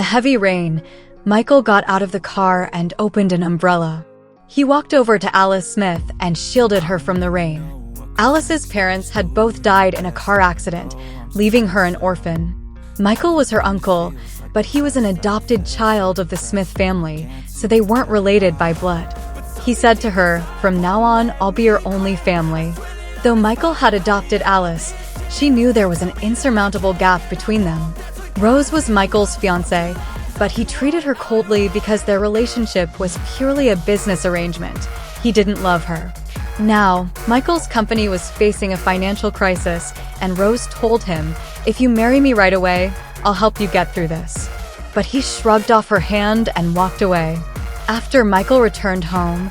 The heavy rain, Michael got out of the car and opened an umbrella. He walked over to Alice Smith and shielded her from the rain. Alice's parents had both died in a car accident, leaving her an orphan. Michael was her uncle, but he was an adopted child of the Smith family, so they weren't related by blood. He said to her, "From now on, I'll be your only family." Though Michael had adopted Alice, she knew there was an insurmountable gap between them. Rose was Michael's fiancée, but he treated her coldly because their relationship was purely a business arrangement. He didn't love her. Now, Michael's company was facing a financial crisis, and Rose told him, "If you marry me right away, I'll help you get through this." But he shrugged off her hand and walked away. After Michael returned home,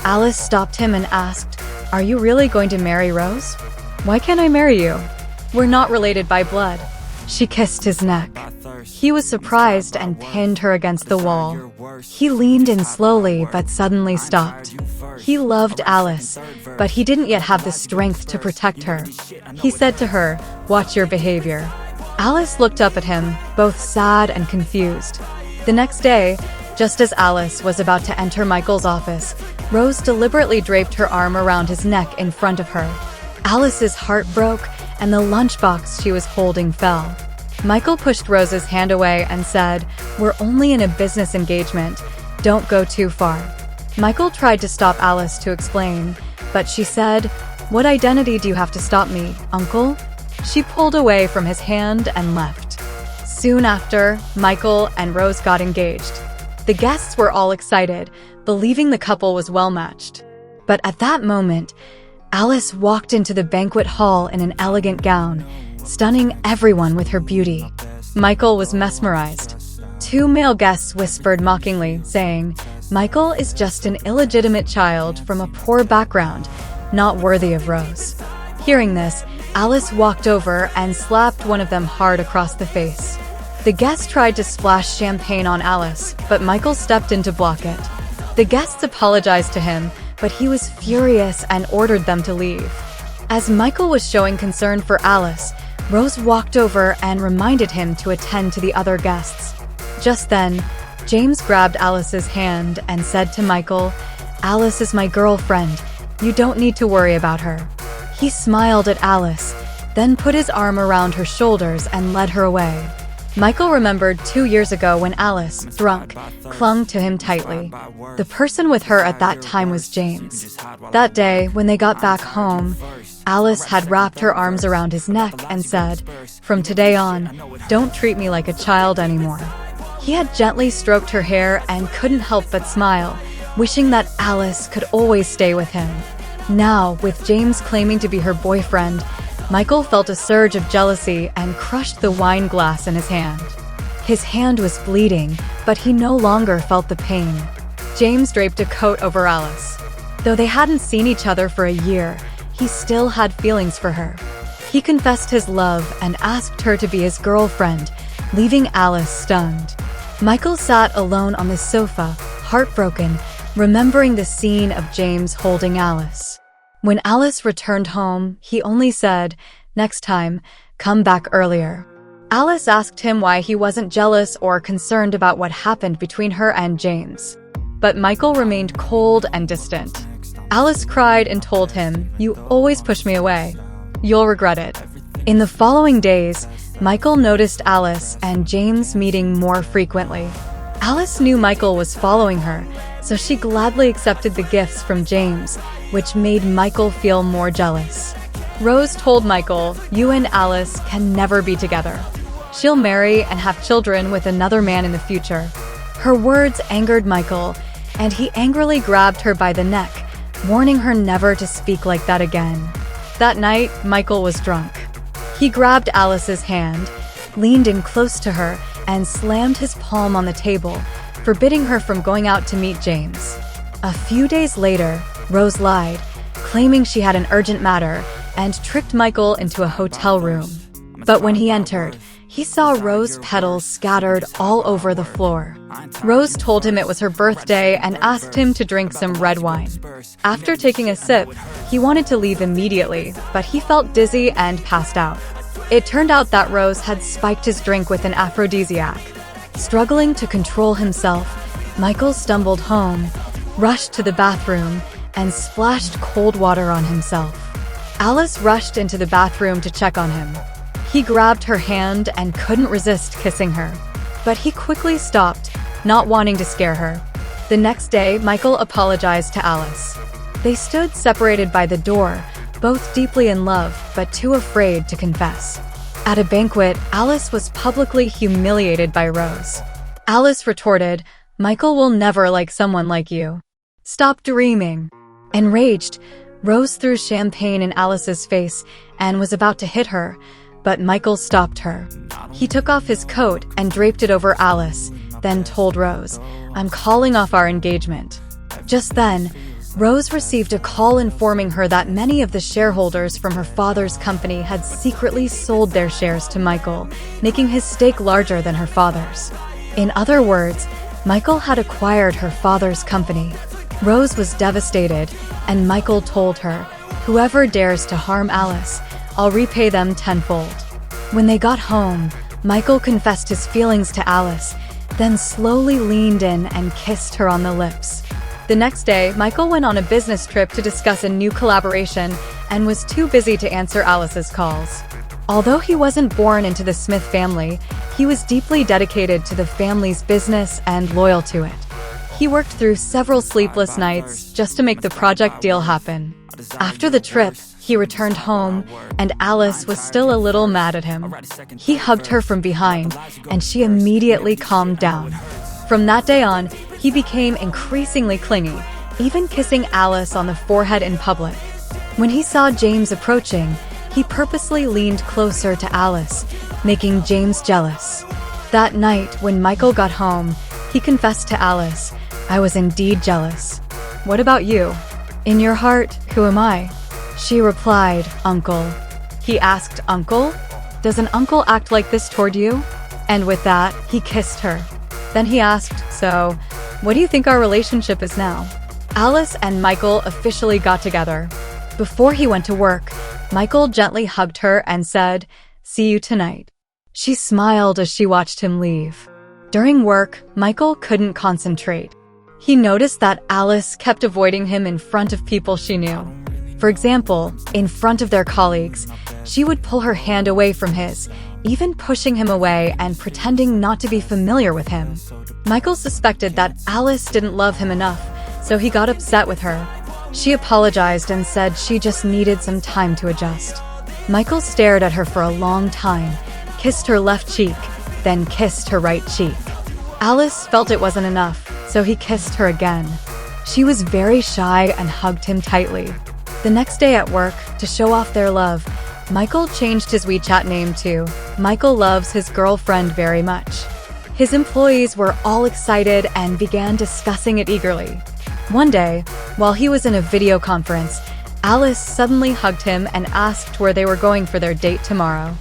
Alice stopped him and asked, "Are you really going to marry Rose?" "Why can't I marry you? We're not related by blood." She kissed his neck. He was surprised and pinned her against the wall. He leaned in slowly but suddenly stopped. He loved Alice, but he didn't yet have the strength to protect her. He said to her, "Watch your behavior." Alice looked up at him, both sad and confused. The next day, just as Alice was about to enter Michael's office, Rose deliberately draped her arm around his neck in front of her. Alice's heart broke, and the lunchbox she was holding fell. Michael pushed Rose's hand away and said, "We're only in a business engagement. Don't go too far." Michael tried to stop Alice to explain, but she said, "What identity do you have to stop me, Uncle?" She pulled away from his hand and left. Soon after, Michael and Rose got engaged. The guests were all excited, believing the couple was well matched. But at that moment, Alice walked into the banquet hall in an elegant gown, stunning everyone with her beauty. Michael was mesmerized. Two male guests whispered mockingly, saying, "Michael is just an illegitimate child from a poor background, not worthy of Rose." Hearing this, Alice walked over and slapped one of them hard across the face. The guest tried to splash champagne on Alice, but Michael stepped in to block it. The guests apologized to him, but he was furious and ordered them to leave. As Michael was showing concern for Alice, Rose walked over and reminded him to attend to the other guests. Just then, James grabbed Alice's hand and said to Michael, "Alice is my girlfriend. You don't need to worry about her." He smiled at Alice, then put his arm around her shoulders and led her away. Michael remembered 2 years ago when Alice, drunk, clung to him tightly. The person with her at that time was James. That day, when they got back home, Alice had wrapped her arms around his neck and said, "From today on, don't treat me like a child anymore." He had gently stroked her hair and couldn't help but smile, wishing that Alice could always stay with him. Now, with James claiming to be her boyfriend, Michael felt a surge of jealousy and crushed the wine glass in his hand. His hand was bleeding, but he no longer felt the pain. James draped a coat over Alice. Though they hadn't seen each other for a year, he still had feelings for her. He confessed his love and asked her to be his girlfriend, leaving Alice stunned. Michael sat alone on the sofa, heartbroken, remembering the scene of James holding Alice. When Alice returned home, he only said, "Next time, come back earlier." Alice asked him why he wasn't jealous or concerned about what happened between her and James. But Michael remained cold and distant. Alice cried and told him, "You always push me away. You'll regret it." In the following days, Michael noticed Alice and James meeting more frequently. Alice knew Michael was following her, so she gladly accepted the gifts from James, which made Michael feel more jealous. Rose told Michael, "You and Alice can never be together. She'll marry and have children with another man in the future." Her words angered Michael, and he angrily grabbed her by the neck, warning her never to speak like that again. That night, Michael was drunk. He grabbed Alice's hand, leaned in close to her, and slammed his palm on the table, forbidding her from going out to meet James. A few days later, Rose lied, claiming she had an urgent matter, and tricked Michael into a hotel room. But when he entered, he saw rose petals scattered all over the floor. Rose told him it was her birthday and asked him to drink some red wine. After taking a sip, he wanted to leave immediately, but he felt dizzy and passed out. It turned out that Rose had spiked his drink with an aphrodisiac. Struggling to control himself, Michael stumbled home, rushed to the bathroom, and splashed cold water on himself. Alice rushed into the bathroom to check on him. He grabbed her hand and couldn't resist kissing her. But he quickly stopped, not wanting to scare her. The next day, Michael apologized to Alice. They stood separated by the door, both deeply in love, but too afraid to confess. At a banquet, Alice was publicly humiliated by Rose. Alice retorted, "Michael will never like someone like you. Stop dreaming." Enraged, Rose threw champagne in Alice's face and was about to hit her, but Michael stopped her. He took off his coat and draped it over Alice, then told Rose, "I'm calling off our engagement." Just then, Rose received a call informing her that many of the shareholders from her father's company had secretly sold their shares to Michael, making his stake larger than her father's. In other words, Michael had acquired her father's company. Rose was devastated, and Michael told her, "Whoever dares to harm Alice, I'll repay them tenfold." When they got home, Michael confessed his feelings to Alice, then slowly leaned in and kissed her on the lips. The next day, Michael went on a business trip to discuss a new collaboration and was too busy to answer Alice's calls. Although he wasn't born into the Smith family, he was deeply dedicated to the family's business and loyal to it. He worked through several sleepless nights just to make the project deal happen. After the trip, he returned home, and Alice was still a little mad at him. He hugged her from behind, and she immediately calmed down. From that day on, he became increasingly clingy, even kissing Alice on the forehead in public. When he saw James approaching, he purposely leaned closer to Alice, making James jealous. That night, when Michael got home, he confessed to Alice, "I was indeed jealous. What about you? In your heart, who am I?" She replied, "Uncle." He asked, "Uncle? Does an uncle act like this toward you?" And with that, he kissed her. Then he asked, "So, what do you think our relationship is now?" Alice and Michael officially got together. Before he went to work, Michael gently hugged her and said, "See you tonight." She smiled as she watched him leave. During work, Michael couldn't concentrate. He noticed that Alice kept avoiding him in front of people she knew. For example, in front of their colleagues, she would pull her hand away from his, even pushing him away and pretending not to be familiar with him. Michael suspected that Alice didn't love him enough, so he got upset with her. She apologized and said she just needed some time to adjust. Michael stared at her for a long time, kissed her left cheek, then kissed her right cheek. Alice felt it wasn't enough, so he kissed her again. She was very shy and hugged him tightly. The next day at work, to show off their love, Michael changed his WeChat name to "Michael loves his girlfriend very much." His employees were all excited and began discussing it eagerly. One day, while he was in a video conference, Alice suddenly hugged him and asked where they were going for their date tomorrow.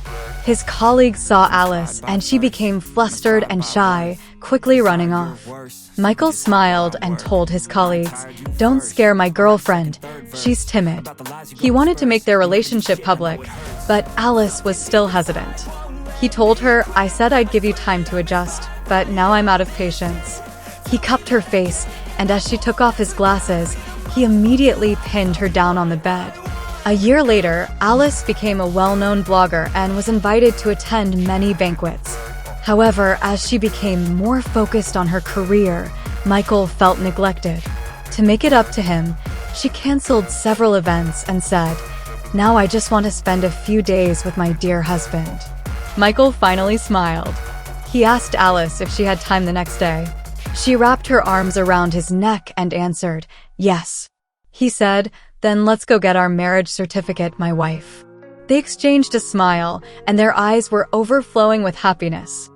His colleagues saw Alice, and she became flustered and shy, quickly running off. Michael smiled and told his colleagues, "Don't scare my girlfriend, she's timid." He wanted to make their relationship public, but Alice was still hesitant. He told her, "I said I'd give you time to adjust, but now I'm out of patience." He cupped her face, and as she took off his glasses, he immediately pinned her down on the bed. A year later, Alice became a well-known blogger and was invited to attend many banquets. However, as she became more focused on her career, Michael felt neglected. To make it up to him, she canceled several events and said, "Now I just want to spend a few days with my dear husband." Michael finally smiled. He asked Alice if she had time the next day. She wrapped her arms around his neck and answered, "Yes." He said, "Then let's go get our marriage certificate, my wife." They exchanged a smile, and their eyes were overflowing with happiness.